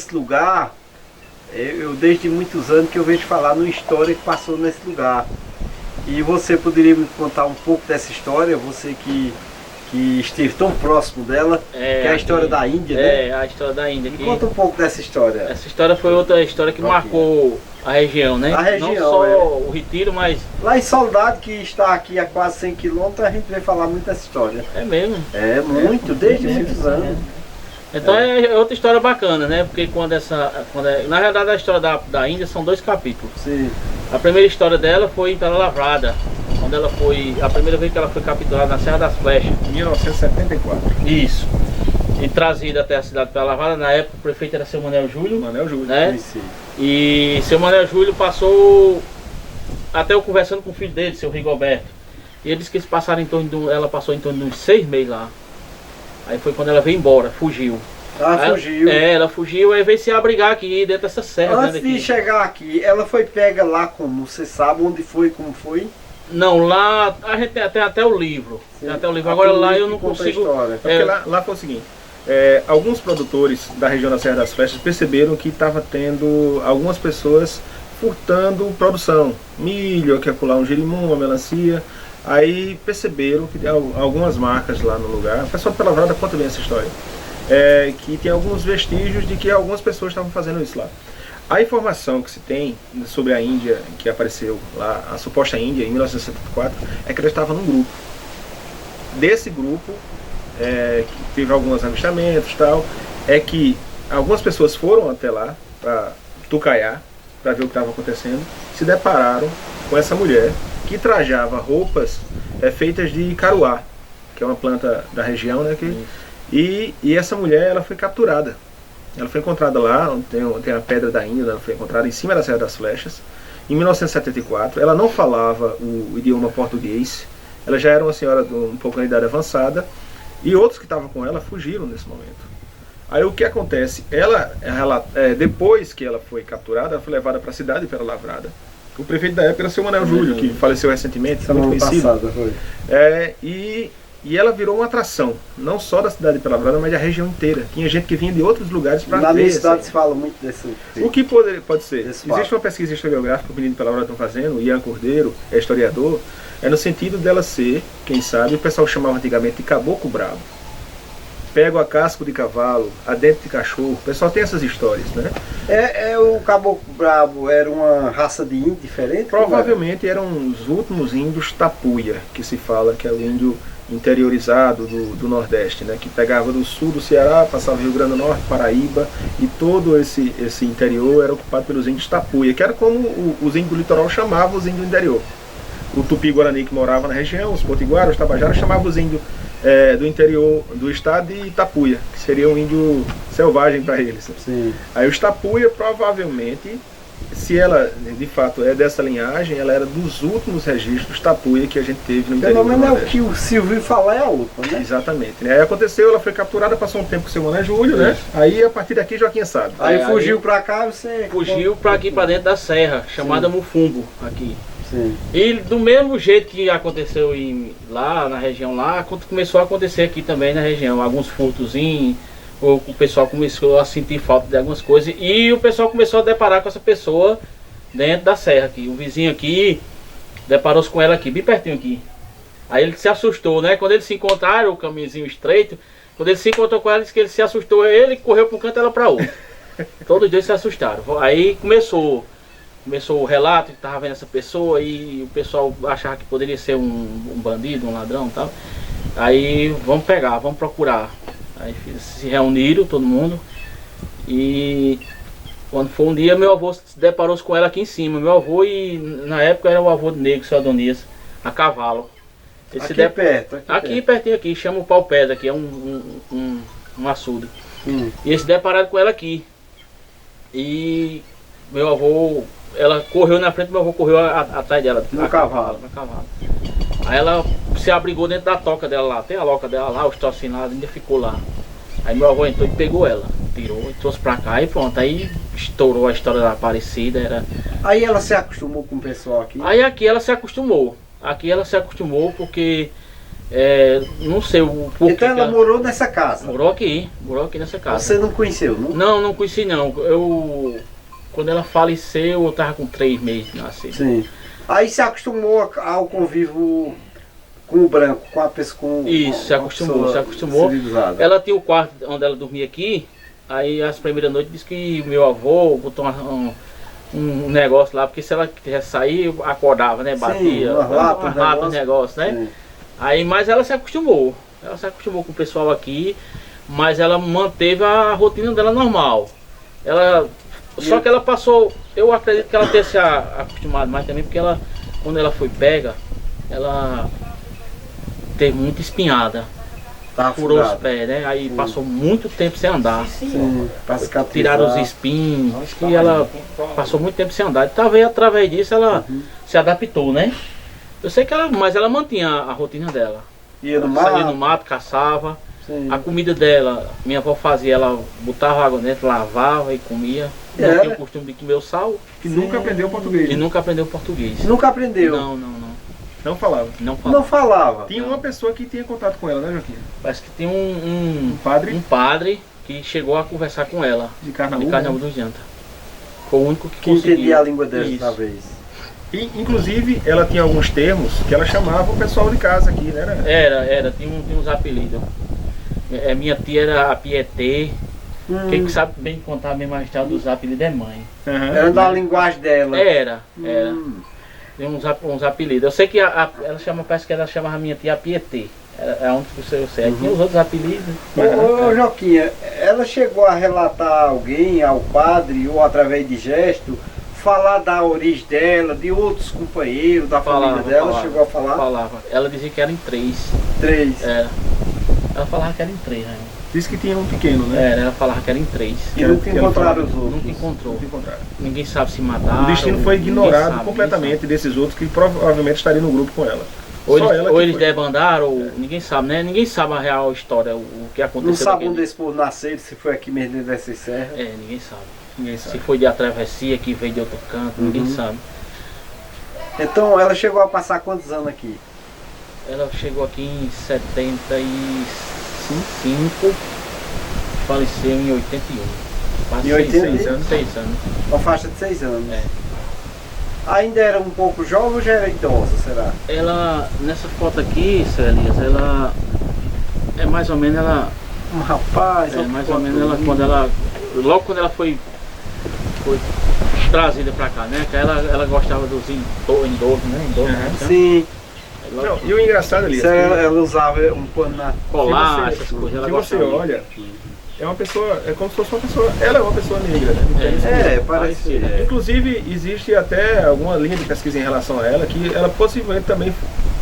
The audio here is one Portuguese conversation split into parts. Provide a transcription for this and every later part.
esse lugar, eu desde muitos anos que eu vejo falar numa história que passou nesse lugar. E você poderia me contar um pouco dessa história, você que esteve tão próximo dela, que é a história da Índia, né? É, a história da Índia. Me conta um pouco dessa história. Essa história foi outra história que marcou a região, né? A região, não só o Retiro, mas... Lá em Soledade, que está aqui a quase 100 quilômetros, a gente vai falar muito dessa história. É mesmo? É, muito, desde muitos anos. Então é outra história bacana, né? Porque na realidade a história da Índia são 2 capítulos. Sim. A primeira história dela foi em Pela Lavrada, quando ela foi, a primeira vez que ela foi capturada na Serra das Flechas. 1974. Isso. E trazida até a cidade de Pela Lavrada, na época o prefeito era seu Manuel Júlio. Manuel Júlio, né? Sim. E seu Manuel Júlio passou, até eu conversando com o filho dele, seu Rigoberto. E ele disse que eles passaram ela passou em torno de uns 6 meses lá. Aí foi quando ela veio embora, fugiu. Fugiu. Ela fugiu, aí veio se abrigar aqui dentro dessa serra. Antes de chegar aqui, ela foi pega lá como? Você sabe onde foi, como foi? Não, lá a gente tem até o livro. Tem até o livro. Agora lá eu não consigo. Porque lá foi o seguinte, alguns produtores da região da Serra das Flechas perceberam que estava tendo algumas pessoas furtando produção. Milho, aqui acolá um jerimum, uma melancia. Aí perceberam que tem algumas marcas lá no lugar. O pessoal de Pela Lavrada conta bem essa história. Que tem alguns vestígios de que algumas pessoas estavam fazendo isso lá. A informação que se tem sobre a Índia, que apareceu lá, a suposta Índia, em 1974, é que ela estava num grupo. Desse grupo, que teve alguns avistamentos e tal, é que algumas pessoas foram até lá, para Tucaiá, para ver o que estava acontecendo, se depararam com essa mulher, que trajava roupas feitas de caruá, que é uma planta da região, né? E essa mulher, ela foi capturada. Ela foi encontrada lá, tem a Pedra da Índia, ela foi encontrada em cima da Serra das Flechas, em 1974. Ela não falava o idioma português, ela já era uma senhora um pouco na idade avançada, e outros que estavam com ela fugiram nesse momento. Aí o que acontece? Depois que ela foi capturada, ela foi levada para a cidade de Pela Lavrada. O prefeito da época era o seu Manuel Júlio, que faleceu recentemente, muito conhecido. Passada, foi. E ela virou uma atração, não só da cidade de Pela Lavrada, mas da região inteira. Tinha gente que vinha de outros lugares para ver. Na minha cidade se fala muito desse. O que pode ser? Existe uma pesquisa historiográfica que o menino de Pela Lavrada estão fazendo, o Ian Cordeiro, é historiador, no sentido dela ser, quem sabe, o pessoal chamava antigamente de caboclo brabo. Pego a casco de cavalo, a dente de cachorro, o pessoal tem essas histórias, né? O caboclo brabo era uma raça de índio diferente? Provavelmente eram os últimos índios tapuia, que se fala que é o índio interiorizado do Nordeste, né? Que pegava do sul do Ceará, passava Rio Grande do Norte, Paraíba, e todo esse interior era ocupado pelos índios tapuia, que era como os índios do litoral chamavam os índios do interior. O Tupi-Guarani que morava na região, os Potiguaras, os Tabajaras, chamavam os índios do interior do estado de Tapuia, que seria um índio selvagem para eles. Sim. Aí os Tapuia, provavelmente, se ela de fato é dessa linhagem, ela era dos últimos registros Tapuia que a gente teve no interior. Pelo menos é o que o Silvio fala, é a outra, né? Exatamente. Aí aconteceu, ela foi capturada, passou um tempo com o seu Manuel Júlio, né? Aí a partir daqui Joaquim sabe. Aí fugiu para cá, você... Fugiu para aqui, para dentro da serra, chamada Mufumbo, aqui. Sim. E do mesmo jeito que aconteceu lá na região lá, começou a acontecer aqui também na região. Alguns furtozinhos, o pessoal começou a sentir falta de algumas coisas e o pessoal começou a deparar com essa pessoa dentro da serra aqui. O vizinho aqui deparou-se com ela aqui, bem pertinho aqui. Aí ele se assustou, né? Quando eles se encontraram, o caminhozinho estreito, quando ele se encontrou com ela, disse que ele se assustou, ele correu para um canto e ela para outro. Todos dois se assustaram. Aí começou o relato que estava vendo essa pessoa e o pessoal achava que poderia ser um bandido, um ladrão e tal. Aí vamos pegar, vamos procurar. Aí se reuniram todo mundo e quando foi um dia meu avô se deparou com ela aqui em cima. Meu avô, e na época era o avô do negro, seu Adonias, a cavalo. Ele perto. Aqui pertinho aqui, chama o Pau Pedra, que é um açude. E eles se depararam com ela aqui. E meu avô, ela correu na frente, meu avô correu atrás dela. No cavalo. Aí ela se abrigou dentro da toca dela lá, tem a loca dela lá, os trocinhos lá, ainda ficou lá. Aí meu avô entrou e pegou ela, tirou e trouxe pra cá e pronto, aí estourou a história da Aparecida. Aí ela se acostumou com o pessoal aqui? Aí aqui ela se acostumou porque Não sei o porquê. Então ela morou nessa casa? Morou aqui nessa casa. Você não conheceu, não? Não conheci não. Quando ela faleceu, eu tava com 3 meses de nascer. Sim. Aí se acostumou ao convívio com o branco, com a pessoa. Isso, se acostumou. Civilizada. Ela tinha o quarto onde ela dormia aqui. Aí as primeiras noites disse que meu avô botou um negócio lá, porque se ela quisesse sair, eu acordava, né? Batia, uma lata, negócio, né? Sim. Aí, mas ela se acostumou. Ela se acostumou com o pessoal aqui, mas ela manteve a rotina dela normal. Só que ela passou, eu acredito que ela tenha se acostumado mais também, porque ela, quando ela foi pega, ela teve muita espinhada. Furou os pés, né? Aí passou muito tempo sem andar. Sim, tiraram os espinhos. Acho que ela passou muito tempo sem andar. E talvez através disso ela se adaptou, né? Eu sei que mas ela mantinha a rotina dela. Ia no Saía mato? no mato, caçava. Sim. A comida dela, minha avó fazia, ela botava água dentro, lavava e comia. Não Era? tinha o costume de comer o sal. Que nunca aprendeu português. E nunca aprendeu português. Nunca aprendeu? Não falava. Não falava. Não falava? Tinha uma pessoa que tinha contato com ela, né, Joaquim? Parece que tem um padre que chegou a conversar com ela. de Carnaúba. De Carnaúba do Janta. Foi o único que Que conseguiu. entendia a língua dela Isso. talvez. E, inclusive, ela tinha alguns termos que ela chamava o pessoal de casa aqui, né? Tinha uns apelidos. Minha tia era a Pietê. Quem sabe bem contar mesmo a história dos apelidos é mãe. Era da linguagem dela. Era. Tem uns apelidos. Eu sei que parece que ela chamava a minha tia a Pietê. É onde eu sei. Aí tinha os outros apelidos. Ô Joquinha, ela chegou a relatar a alguém, ao padre, ou através de gesto, falar da origem dela, de outros companheiros, da família dela? Chegou a falar? Falava. Ela dizia que eram 3. 3. Ela falava que era em 3, né? Disse que tinha um pequeno, né? Ela falava que era em 3. E nunca encontraram os outros? Nunca encontrou. Nunca encontraram. Ninguém sabe se mataram. O destino foi ignorado completamente desses outros que provavelmente estariam no grupo com ela. Ou eles debandaram, ou ninguém sabe, né? Ninguém sabe a real história, o que aconteceu. Não sabe onde esse povo nasceu, se foi aqui mesmo dentro dessa serra. Ninguém sabe. Ninguém sabe. Se foi de a travessia, que veio de outro canto, ninguém sabe. Então ela chegou a passar quantos anos aqui? Ela chegou aqui em 75, faleceu em 81. Quase Em 6 anos. Uma faixa de 6 anos. Ainda era um pouco jovem ou já era idosa, será? Ela, nessa foto aqui, seu Elias, ela é mais ou menos Um rapaz, mais ou menos logo quando ela foi trazida pra cá, né? Que ela gostava dos endornos, né? Então, sim. Não, e o engraçado ali, ela usava um pano na colar, essas coisas. Ela se você gostava. olha, é uma pessoa, é como se fosse uma pessoa, ela é uma pessoa negra, né? Parece. Inclusive, existe até alguma linha de pesquisa em relação a ela, que ela possivelmente também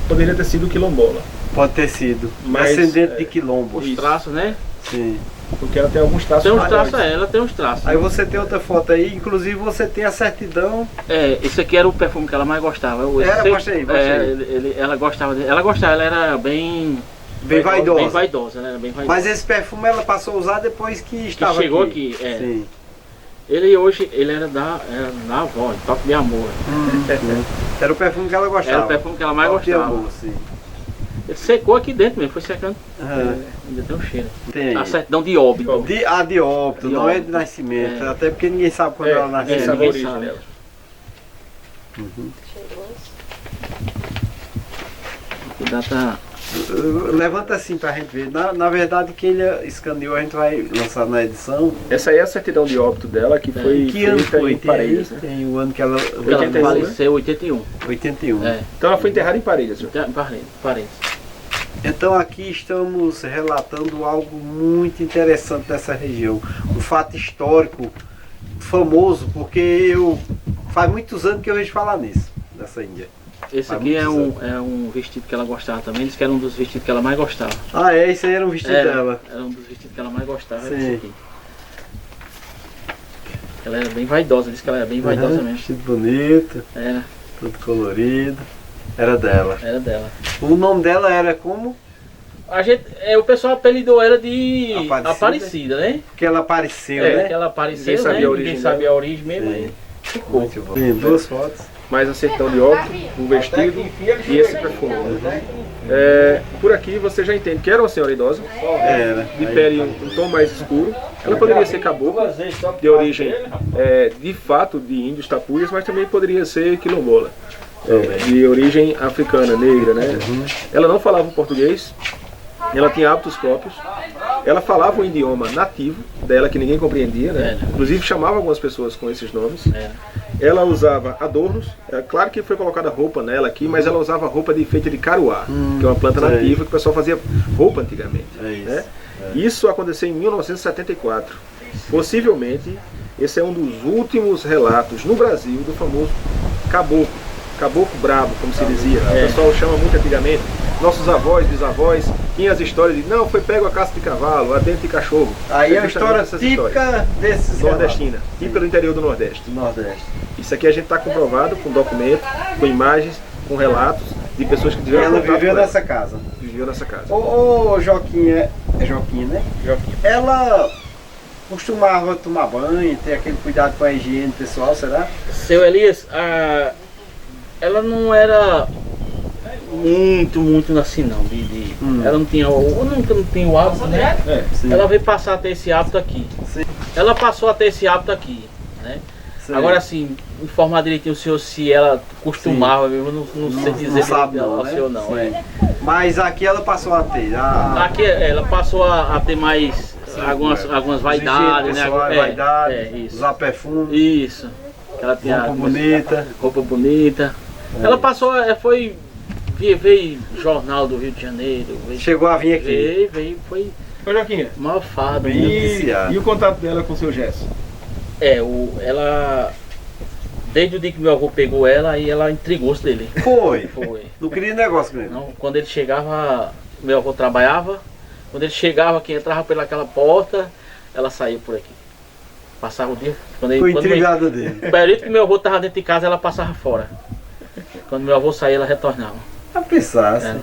poderia ter sido quilombola. Pode ter sido. Mas, descendente de quilombo. Os traços, né? Sim. Porque ela tem alguns traços. Tem uns traços, ela tem uns traços. Aí você tem outra foto aí, inclusive você tem a certidão. Esse aqui era o perfume que ela mais gostava. Gostei. Ela gostava, ela era bem vaidosa. Bem vaidosa, né? Bem vaidosa. Mas esse perfume ela passou a usar depois que estava chegou aqui. Sim. Ele era da avó, Toque de Amor. Era o perfume que ela gostava. Era o perfume que ela mais Toque de gostava. Amor, sim. Ele secou aqui dentro mesmo, foi secando. Ainda tem um cheiro. Tem. A certidão de óbito. De óbito, não é de nascimento. Até porque ninguém sabe quando ela nasceu. Ninguém sabe a origem sabe. dela. Data... Levanta assim pra gente ver. Na verdade, quem ele escaneou, a gente vai lançar na edição. Essa aí é a certidão de óbito dela, que foi Que ano feita foi? em Parelhas, né? Tem o ano que ela... Ela faleceu em 81. 81. Então ela foi enterrada em Parelhas. Parelhas. Então aqui estamos relatando algo muito interessante dessa região. Um fato histórico famoso, porque faz muitos anos que eu vejo falar nisso, dessa Índia. Esse aqui é um vestido que ela gostava também, disse que era um dos vestidos que ela mais gostava. Esse aí era um vestido dela. Era um dos vestidos que ela mais gostava, Sim. era esse aqui. Ela era bem vaidosa, disse que ela era bem vaidosa mesmo. Vestido bonito, todo colorido. Era dela. Era dela. O nome dela era como? O pessoal apelidou ela de Aparecida, né? Porque ela apareceu, né? Porque ela apareceu, Ninguém sabia a origem Ninguém sabia a origem mesmo. Sim. Aí ficou. Muito bom. Tem duas fotos. mais a certidão de óbito, o vestido e esse perfume. Por aqui você já entende que era uma senhora idosa, de pele um tom mais escuro. Ela poderia ser cabocla, de origem de fato de índios tapuias, mas também poderia ser quilombola, de origem africana, negra, né? Ela não falava o português, ela tinha hábitos próprios, ela falava um idioma nativo dela que ninguém compreendia, né? Inclusive chamava algumas pessoas com esses nomes. Ela usava adornos, claro que foi colocada roupa nela aqui, mas ela usava roupa feita de caruá, que é uma planta nativa que o pessoal fazia roupa antigamente. Né? Isso aconteceu em 1974. Possivelmente, esse é um dos últimos relatos no Brasil do famoso caboclo brabo, como se dizia. O pessoal chama muito antigamente. Nossos avós, bisavós, tinham as histórias de não, foi pego a caça de cavalo, a dente de cachorro. Aí é a história típica desses nordestina, típica do interior do Nordeste. Isso aqui a gente está comprovado com documento, com imagens, com relatos de pessoas que tiveram contato. Ela viveu nessa casa. Viveu nessa casa. Ô Joquinha, é Joquinha, né? Joquinha. Ela costumava tomar banho, ter aquele cuidado com a higiene pessoal, será? Seu Elias, ela não era muito assim não, ela não tinha, ou nunca não tinha o hábito, né? Ela veio passar a ter esse hábito aqui. Ela passou a ter esse hábito aqui, né? Agora assim, informar direitinho o senhor se ela costumava mesmo, não sei dizer ao senhor não. Mas aqui ela passou a ter. Aqui ela passou a ter mais algumas vaidades, né? Usar perfume. Isso. Ela tinha roupa bonita. Ela passou, veio Jornal do Rio de Janeiro. Chegou a vir aqui. Foi. Ô Joquinha, malfado. E o contato dela com o seu Gesso? Ela, desde o dia que meu avô pegou ela, aí ela intrigou-se dele. Foi. Não queria negócio com ele. Não, quando ele chegava, meu avô trabalhava, quando ele chegava, quem entrava pelaquela porta, ela saía por aqui. Passava o dia. Foi intrigada dele. O período que meu avô estava dentro de casa, ela passava fora. Quando meu avô saía, ela retornava. A pensar assim.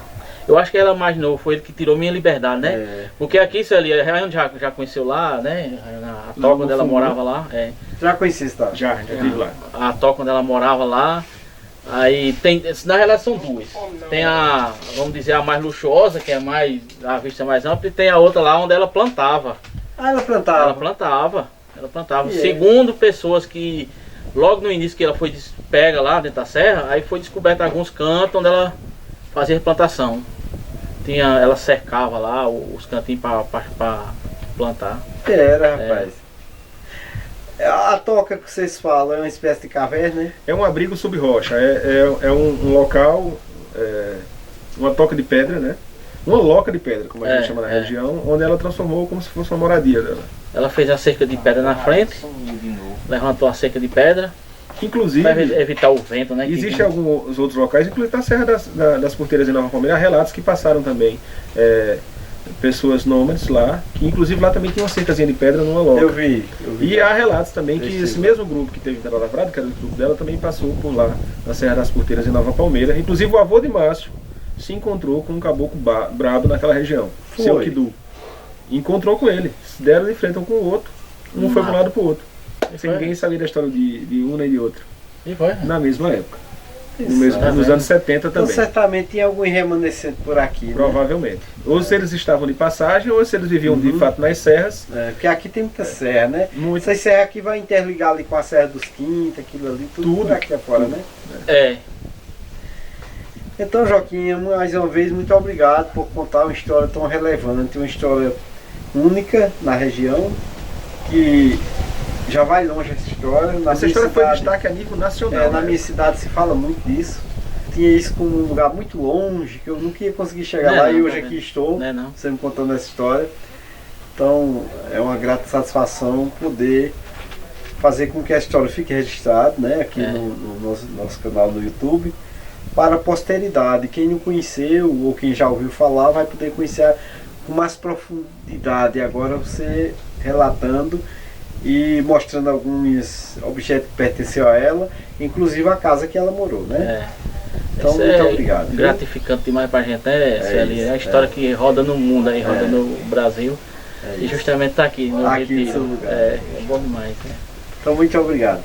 Eu acho que ela imaginou, foi ele que tirou minha liberdade, né? Porque aqui, isso ali, a gente já conheceu lá, né? A toca onde ela morava lá. Já conheci esse tá? Já tive lá. A toca onde ela morava lá. Aí tem, na realidade são duas. Tem a, vamos dizer, a mais luxuosa, que é mais, a vista mais ampla, e tem a outra lá onde ela plantava. Ela plantava? Ela plantava. Segundo pessoas que, logo no início que ela foi pega lá dentro da serra, aí foi descoberto alguns cantos onde ela fazia plantação. Ela cercava lá os cantinhos para plantar. Rapaz. A toca que vocês falam é uma espécie de caverna, né? É um abrigo sob rocha, é um local, uma toca de pedra, né? Uma loca de pedra, como a gente chama na região, onde ela transformou como se fosse uma moradia dela. Ela fez a cerca de pedra na frente, levantou a cerca de pedra. Inclusive, para evitar o vento, né? Existem alguns outros locais, inclusive na Serra das Porteiras em Nova Palmeira, há relatos que passaram também pessoas nômades lá, que inclusive lá também tinha uma cercazinha de pedra numa loca. Eu vi. E há relatos também que esse mesmo grupo que teve em Vila Lavrada, que era o grupo dela, também passou por lá, na Serra das Porteiras em Nova Palmeira. Inclusive o avô de Márcio se encontrou com um caboclo brabo naquela região, seu Kidu. Encontrou com ele, se deram de frente um com o outro, um foi para um lado para o outro. Sem ninguém sabia da história de um nem de outro. E foi? Na mesma época. Nos anos 70 também. Então certamente tinha algum remanescente por aqui, provavelmente. Né? Ou se eles estavam de passagem, ou se eles viviam de fato nas serras. Porque aqui tem muita serra, né? Essa serra aqui vai interligar ali com a Serra dos Quinta, aquilo ali, tudo por aqui afora, né? Então, Joquinha, mais uma vez, muito obrigado por contar uma história tão relevante, uma história única na região, que já vai longe essa história. Essa história foi destaque a nível nacional. Na minha cidade se fala muito disso. Tinha isso como um lugar muito longe, que eu nunca ia conseguir chegar lá, e hoje aqui estou, você me contando essa história. Então, é uma grata satisfação poder fazer com que a história fique registrada, né, aqui no nosso canal no YouTube, para a posteridade. Quem não conheceu ou quem já ouviu falar vai poder conhecer com mais profundidade. Agora você relatando e mostrando alguns objetos que pertenciam a ela, inclusive a casa que ela morou, né? Então, muito obrigado. Gratificante demais pra gente, né? É a história que roda no mundo, aí, roda no Brasil. E justamente tá aqui no seu lugar. É bom demais, né? Então, muito obrigado.